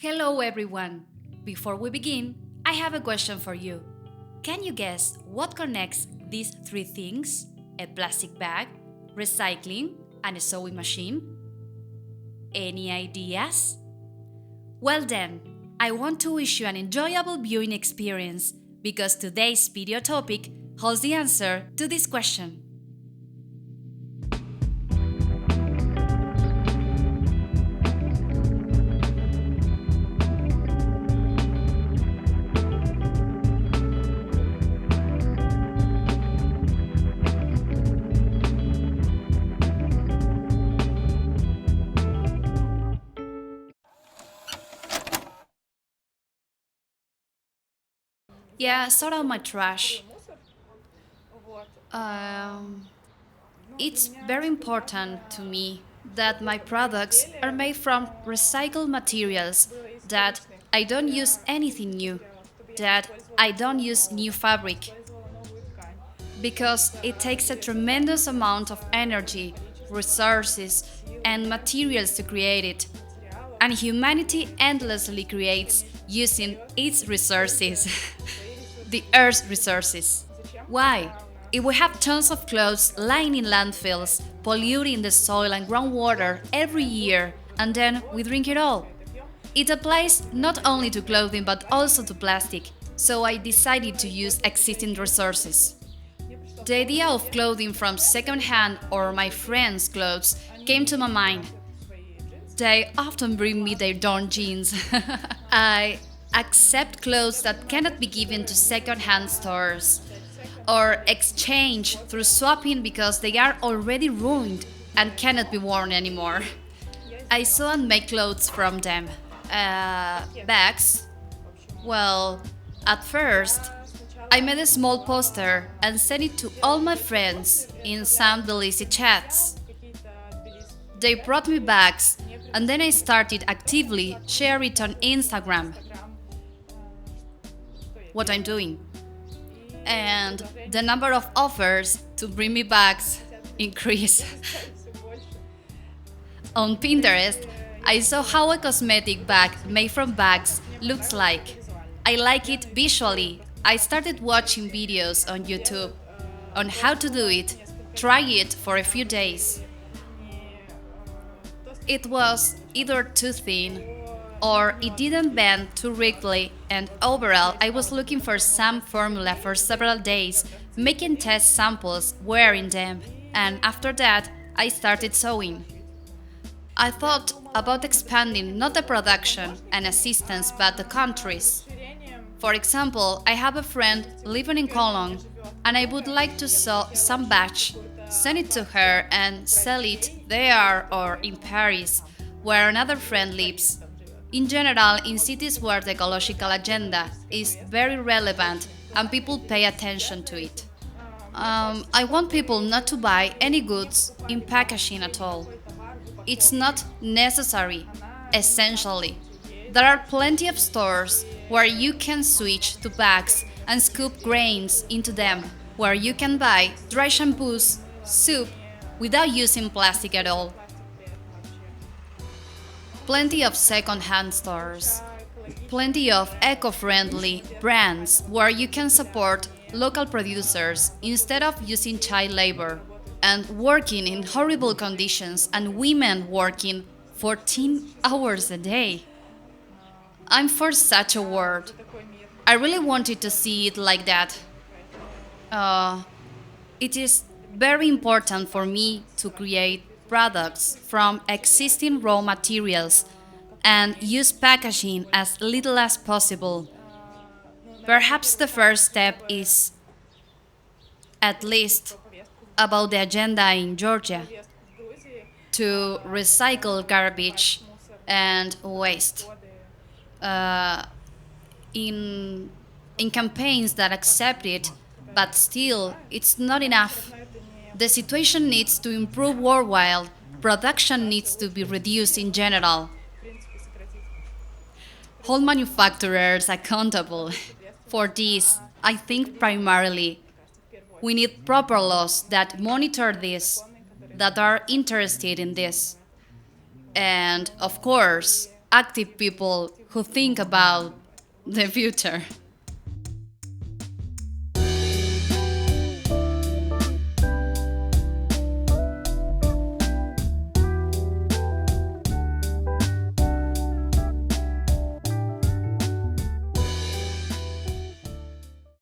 Hello, everyone. Before we begin, I have a question for you. Can you guess what connects these three things? A plastic bag, recycling, and a sewing machine? Any ideas? Well, then, I want to wish you an enjoyable viewing experience because today's video topic holds the answer to this question. Yeah, sort out my trash. Um, it's very important to me that my products are made from recycled materials, that I don't use anything new, that I don't use new fabric, because it takes a tremendous amount of energy, resources, and materials to create it. And humanity endlessly creates using its resources, the Earth's resources. Why? If we have tons of clothes lying in landfills, polluting the soil and groundwater every year, and then we drink it all. It applies not only to clothing but also to plastic, so I decided to use existing resources. The idea of clothing from secondhand or my friends' clothes came to my mind. They often bring me their torn jeans. I accept clothes that cannot be given to second-hand stores or exchange through swapping because they are already ruined and cannot be worn anymore. I sew and make clothes from them. Bags? Well, at first, I made a small poster and sent it to all my friends in some Tbilisi chats. They brought me bags, and then I started actively sharing it on Instagram. What I'm doing. And the number of offers to bring me bags increased. On Pinterest, I saw how a cosmetic bag made from bags looks like. I like it visually. I started watching videos on YouTube on how to do it, try it for a few days. It was either too thin or it didn't bend too rigidly, and overall I was looking for some formula for several days, making test samples, wearing them, and after that I started sewing. I thought about expanding not the production and assistance but the countries. For example, I have a friend living in Cologne and I would like to sew some batch, send it to her and sell it there or in Paris, where another friend lives. In general, in cities where the ecological agenda is very relevant and people pay attention to it. I want people not to buy any goods in packaging at all. It's not necessary, essentially. There are plenty of stores where you can switch to bags and scoop grains into them, where you can buy dry shampoos, soup, without using plastic at all. Plenty of second-hand stores, plenty of eco-friendly brands where you can support local producers instead of using child labor and working in horrible conditions and women working 14 hours a day. I'm for such a world. I really wanted to see it like that. Uh, it is very important for me to create products from existing raw materials and use packaging as little as possible. Perhaps the first step is, at least, about the agenda in Georgia to recycle garbage and waste. Uh, in in campaigns that accept it, but still it's not enough. The situation needs to improve worldwide. Production needs to be reduced in general. Hold manufacturers accountable. For this, I think primarily we need proper laws that monitor this, that are interested in this. And of course, active people who think about the future.